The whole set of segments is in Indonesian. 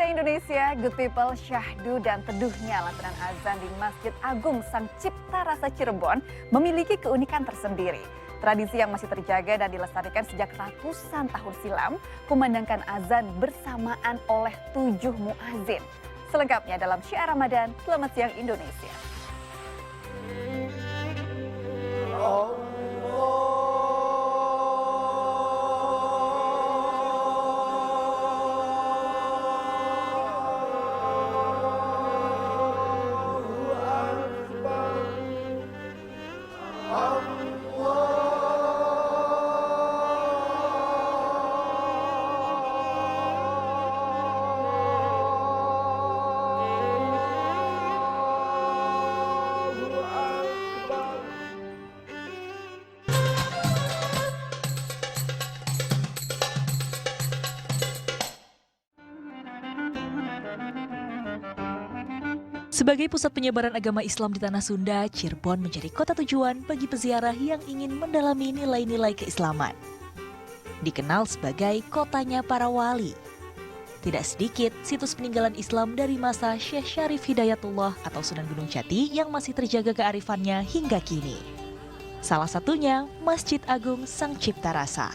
siang Indonesia, good people, syahdu dan teduhnya lantunan azan di Masjid Agung Sang Cipta Rasa Cirebon memiliki keunikan tersendiri. Tradisi yang masih terjaga dan dilestarikan sejak ratusan tahun silam, kumandangkan azan bersamaan oleh 7 muazin. Selengkapnya dalam Syiar Ramadan, Selamat Siang Indonesia. Sebagai pusat penyebaran agama Islam di Tanah Sunda, Cirebon menjadi kota tujuan bagi peziarah yang ingin mendalami nilai-nilai keislaman. Dikenal sebagai kotanya para wali. Tidak sedikit situs peninggalan Islam dari masa Syekh Syarif Hidayatullah atau Sunan Gunung Jati yang masih terjaga kearifannya hingga kini. Salah satunya Masjid Agung Sang Cipta Rasa.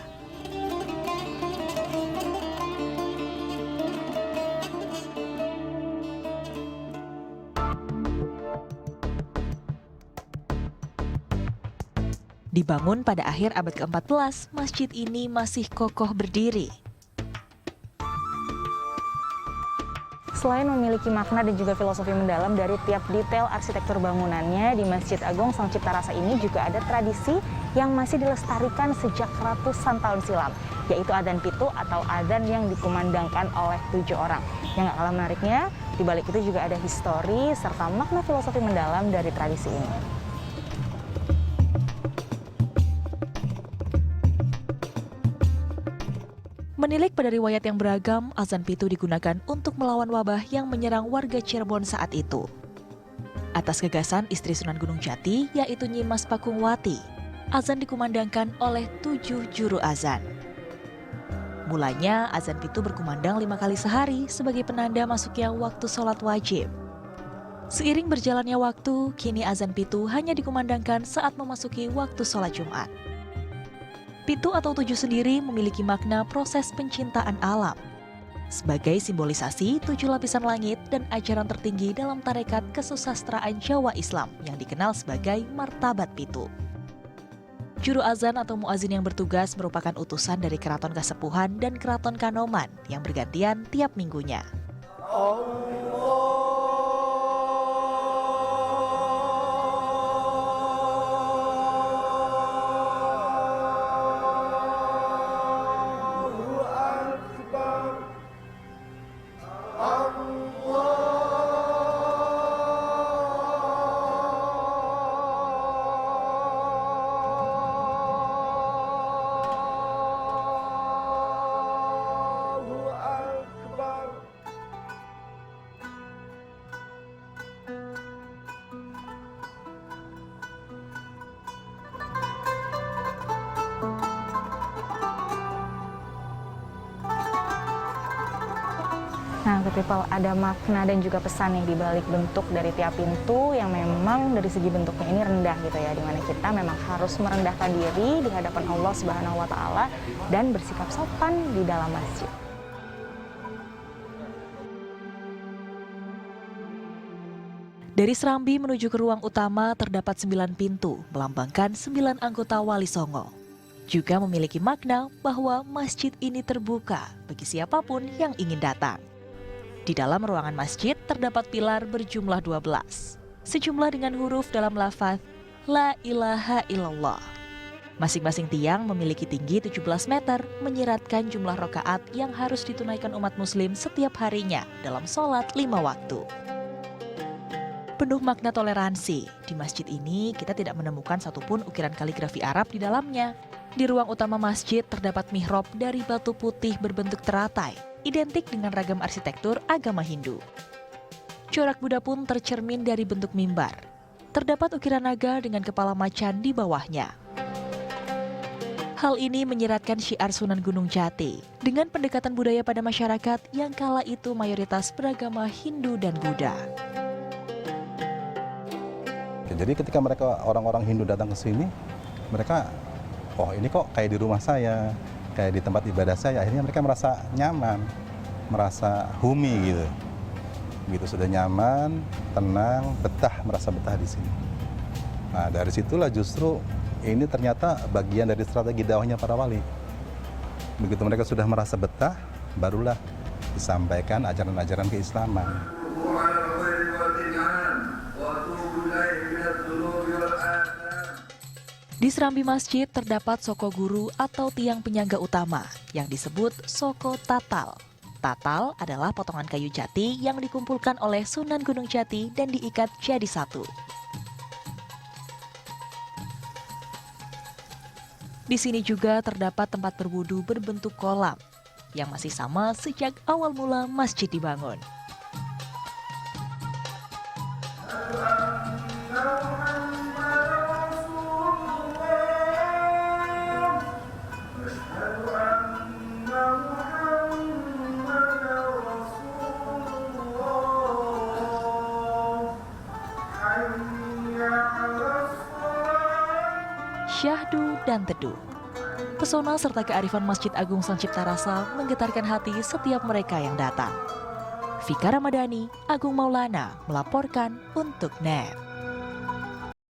Dibangun pada akhir abad ke-14, masjid ini masih kokoh berdiri. Selain memiliki makna dan juga filosofi mendalam dari tiap detail arsitektur bangunannya, di Masjid Agung Sang Cipta Rasa ini juga ada tradisi yang masih dilestarikan sejak ratusan tahun silam, yaitu adzan pitu atau adzan yang dikumandangkan oleh 7 orang. Yang gak kalah menariknya, di balik itu juga ada histori serta makna filosofi mendalam dari tradisi ini. Menilik pada riwayat yang beragam, azan pitu digunakan untuk melawan wabah yang menyerang warga Cirebon saat itu. Atas gagasan istri Sunan Gunung Jati, yaitu Nyi Mas Pakungwati, azan dikumandangkan oleh 7 juru azan. Mulanya, azan pitu berkumandang 5 kali sehari sebagai penanda masuknya waktu sholat wajib. Seiring berjalannya waktu, kini azan pitu hanya dikumandangkan saat memasuki waktu sholat Jumat. Pitu atau 7 sendiri memiliki makna proses pencintaan alam. Sebagai simbolisasi 7 lapisan langit dan ajaran tertinggi dalam tarekat kesusastraan Jawa Islam yang dikenal sebagai martabat pitu. Juru azan atau muazin yang bertugas merupakan utusan dari Keraton Kasepuhan dan Keraton Kanoman yang bergantian tiap minggunya. Nah, good people, ada makna dan juga pesan nih di balik bentuk dari tiap pintu yang memang dari segi bentuknya ini rendah gitu ya, dimana kita memang harus merendahkan diri di hadapan Allah Subhanahu wa Ta'ala dan bersikap sopan di dalam masjid. Dari Serambi menuju ke ruang utama terdapat 9 pintu melambangkan 9 anggota Wali Songo. Juga memiliki makna bahwa masjid ini terbuka bagi siapapun yang ingin datang. Di dalam ruangan masjid terdapat pilar berjumlah 12, sejumlah dengan huruf dalam lafaz La ilaha illallah. Masing-masing tiang memiliki tinggi 17 meter, menyiratkan jumlah rakaat yang harus ditunaikan umat muslim setiap harinya dalam sholat 5 waktu. Penuh makna toleransi, di masjid ini kita tidak menemukan satupun ukiran kaligrafi Arab di dalamnya. Di ruang utama masjid terdapat mihrab dari batu putih berbentuk teratai, identik dengan ragam arsitektur agama Hindu. Corak Buddha pun tercermin dari bentuk mimbar. Terdapat ukiran naga dengan kepala macan di bawahnya. Hal ini menyiratkan syiar Sunan Gunung Jati dengan pendekatan budaya pada masyarakat yang kala itu mayoritas beragama Hindu dan Buddha. Jadi ketika mereka orang-orang Hindu datang ke sini, mereka, oh ini kok kayak di rumah saya, kayak di tempat ibadah saya. Akhirnya mereka merasa nyaman, merasa humi gitu. Begitu sudah nyaman, tenang, betah, merasa betah di sini. Nah dari situlah justru ini ternyata bagian dari strategi dakwahnya para wali. Begitu mereka sudah merasa betah, barulah disampaikan ajaran-ajaran keislaman. Di serambi masjid terdapat soko guru atau tiang penyangga utama yang disebut soko tatal. Tatal adalah potongan kayu jati yang dikumpulkan oleh Sunan Gunung Jati dan diikat jadi satu. Di sini juga terdapat tempat berwudu berbentuk kolam yang masih sama sejak awal mula masjid dibangun. Syahdu dan teduh. Pesona serta kearifan Masjid Agung Sang Cipta Rasa menggetarkan hati setiap mereka yang datang. Vika Ramadhani, Agung Maulana melaporkan untuk NET.